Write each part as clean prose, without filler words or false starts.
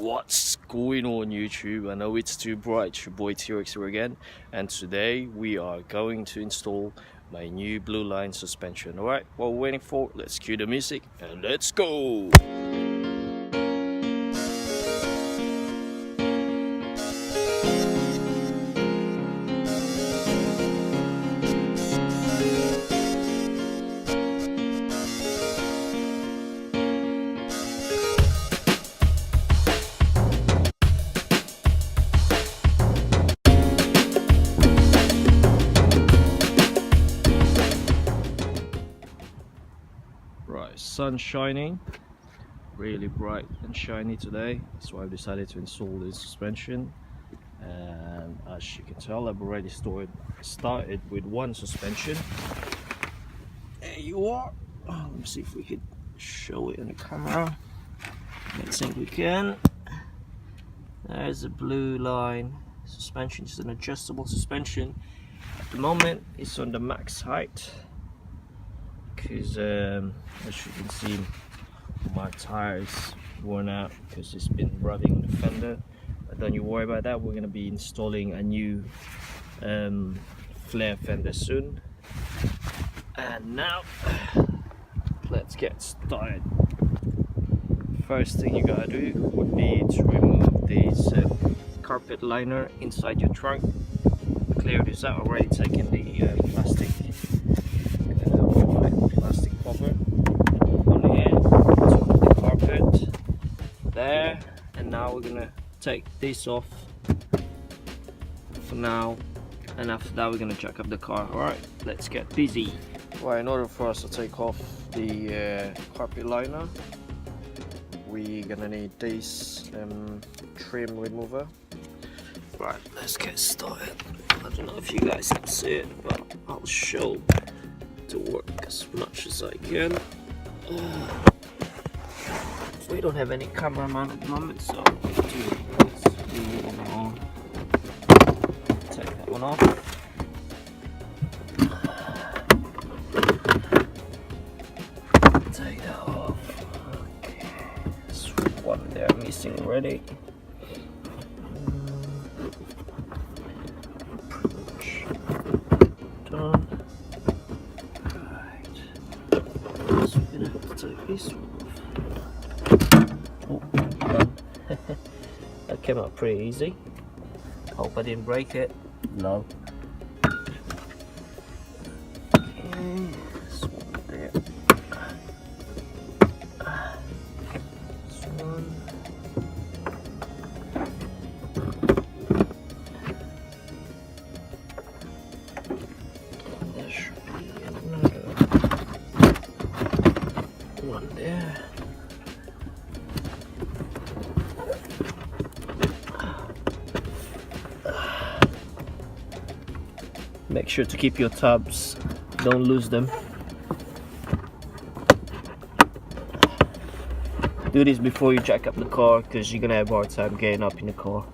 What's going on YouTube? I know it's too bright, your boy T-Rex here again, and today we are going to install my new blue line suspension. Alright, what we're waiting for, let's cue the music and let's go! Right, sun shining, really bright and shiny today. That's why I've decided to install this suspension. And as you can tell, I've already started with one suspension. There you are. Let me see if we could show it in the camera. I think we can. There's a blue line suspension. It's an adjustable suspension. At the moment, it's on the max height. Because as you can see, my tire is worn out because it's been rubbing on the fender. But don't you worry about that, we're going to be installing a new flare fender soon. And now let's get started. First thing you gotta do would be to remove this carpet liner inside your trunk. Clear this out. Already taken the plastic cover on here, top of the carpet there, and now we're gonna take this off for now, and after that we're gonna jack up the car. Alright, let's get busy. Right, in order for us to take off the carpet liner, we're gonna need this trim remover. Right, let's get started. I don't know if you guys can see it, but I'll show to work as much as I can. We don't have any cameraman at the moment, so take that one off. Take that off. Okay, there's one there missing already. Done. Take this one off. Oh, done. That came out pretty easy. Hope I didn't break it. No. Okay, this one there. This one. There should be another one there. Make sure to keep your tabs, don't lose them. Do this before you jack up the car because you're gonna have a hard time getting up in the car.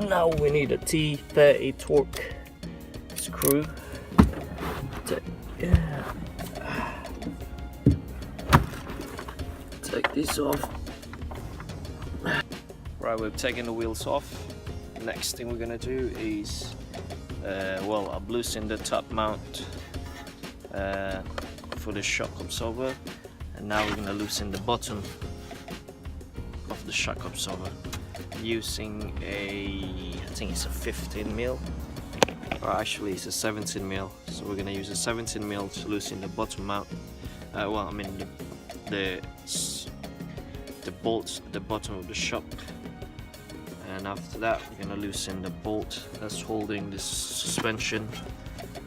Now we need a T30 torque screw. Take this off. Right, we've taken the wheels off. Next thing we're gonna do is, well, I've loosened the top mount for the shock absorber, and now we're gonna loosen the bottom of the shock absorber using I think it's a 15mm, or actually it's a 17mm. So we're gonna use a 17mm to loosen the bottom mount. Well, I mean the bolts at the bottom of the shock, and after that we're gonna loosen the bolt that's holding this suspension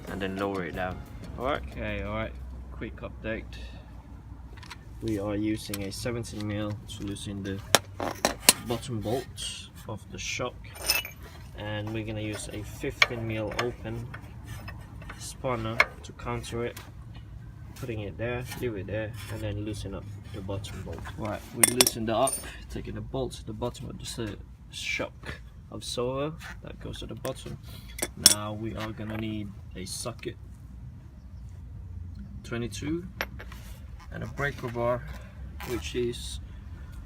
and then lower it down. Alright, okay, alright, quick update. We are using a 17mm to loosen the bottom bolt of the shock, and we're gonna use a 15mm open spanner to counter it, putting it there, leave it there, and then loosen up the bottom bolt. Right, we loosened it up, taking the bolt to the bottom of the shock of silver that goes at the bottom. Now we are gonna need a socket 22 and a breaker bar, which is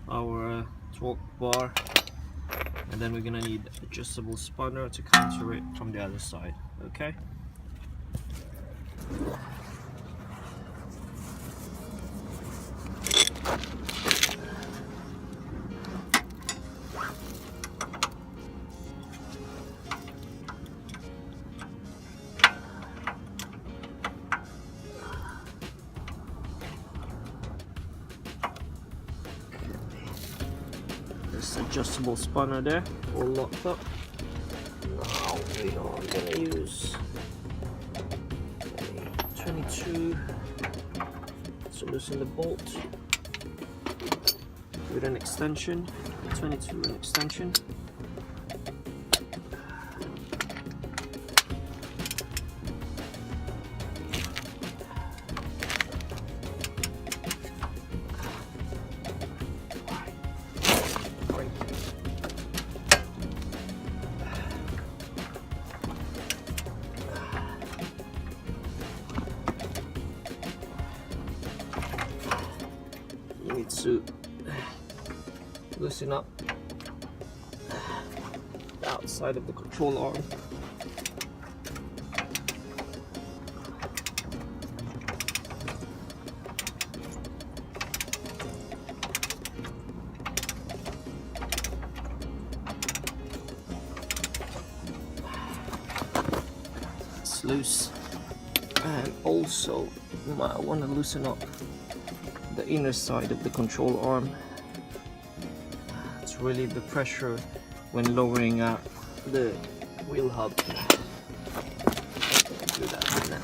our torque bar, and then we're gonna need adjustable spanner to counter it from the other side. Okay. This adjustable spanner there, all locked up. Now we are gonna use 22 to loosen the bolt with an extension, 22 an extension. You need to loosen up the outside of the control arm. It's loose, and also you might want to loosen up the inner side of the control arm to relieve the pressure when lowering out the wheel hub. Do that right now.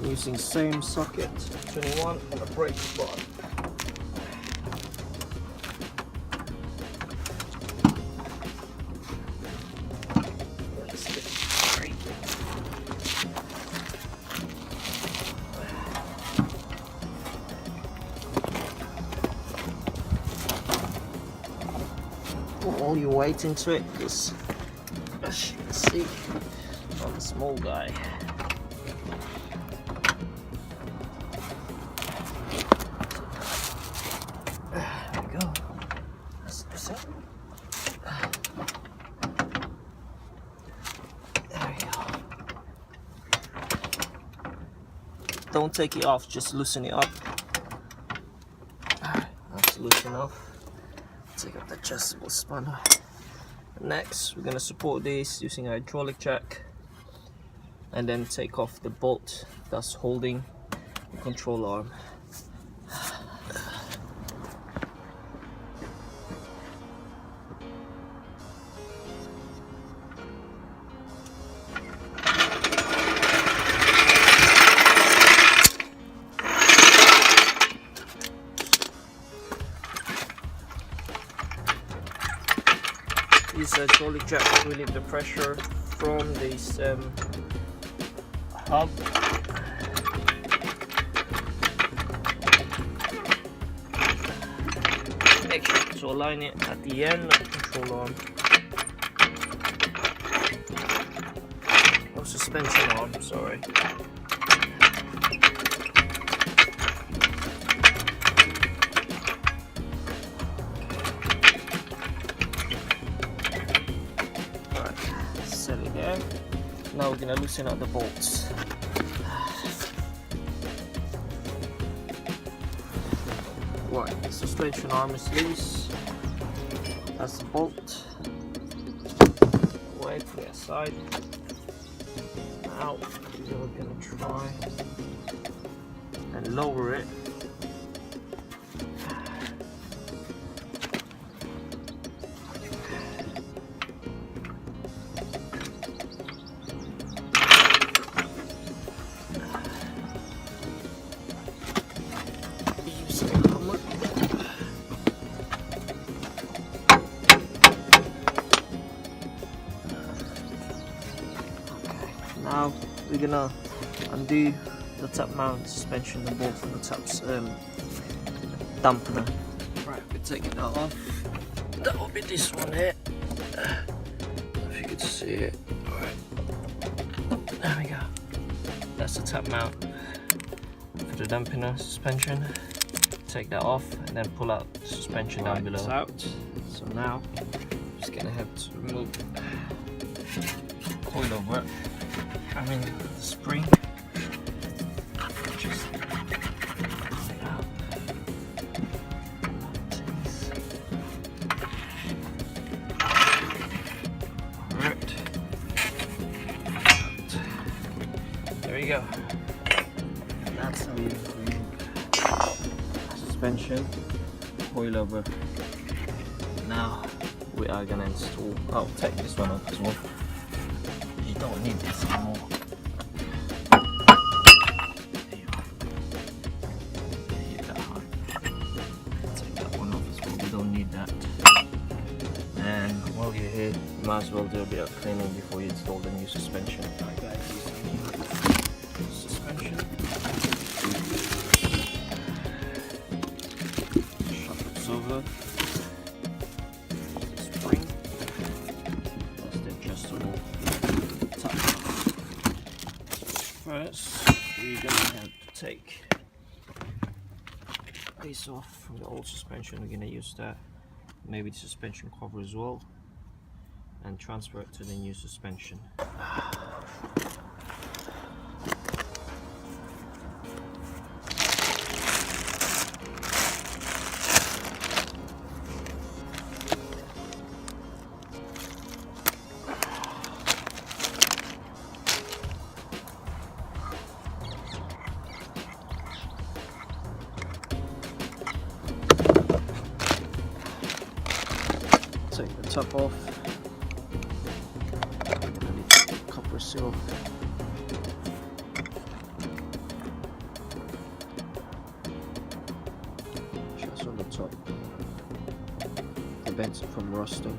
Using same socket 21 and a brake bar. Put all your weight into it, because as you can see, I'm a small guy. Don't take it off, just loosen it up. That's loosen off. Take up the adjustable spanner. Next, we're going to support this using a hydraulic jack, and then take off the bolt that's holding the control arm. This hydraulic jack will relieve the pressure from this hub. Make sure to align it at the end of the control arm. Or suspension arm, sorry. Set it there. Now we're going to loosen up the bolts. Right, the suspension arm is loose. That's the bolt. Wait, put it aside. Now we're gonna try and lower it. Now we're gonna undo the top mount suspension, the bolt from the top dampener. Right, we're taking that off. That will be this one here. If you could see it. Alright. There we go. That's the top mount for the dampener suspension. Take that off and then pull out the suspension down below. It's out. So now I'm just gonna have to remove coilover. I mean the spring. Just pull it out. Alright. There you go. That's how you remove suspension, coilover. Now we are gonna install. I'll take this one off as well. You don't need this anymore. Take that one off as well. We don't need that. And while you're here, you might as well do a bit of cleaning before you install the new suspension. Alright guys, this is the new suspension. Over the spring. That's the adjustable top. First, we're gonna have to take this off from the old suspension. We're gonna use that, maybe the suspension cover as well, and transfer it to the new suspension. Take the top off. Copper seal. Just on the top. Prevents it from rusting.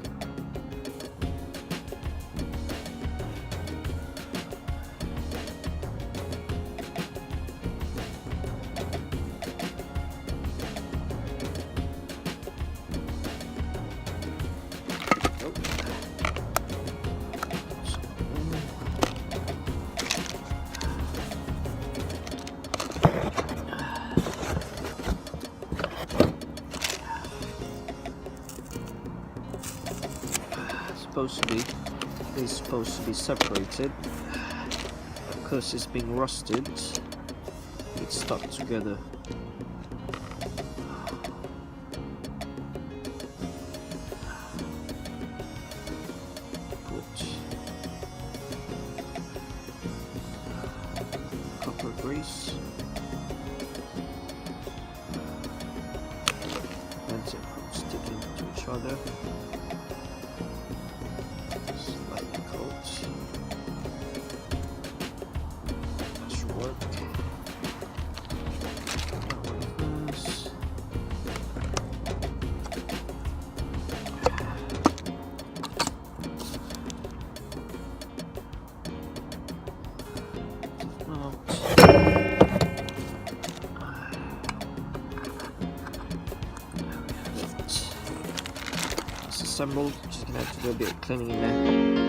It's supposed to be separated. Because it's been rusted, it's stuck together. Put copper grease. Prevents it from sticking to each other. Assembled, just gonna have to do a bit of cleaning in there.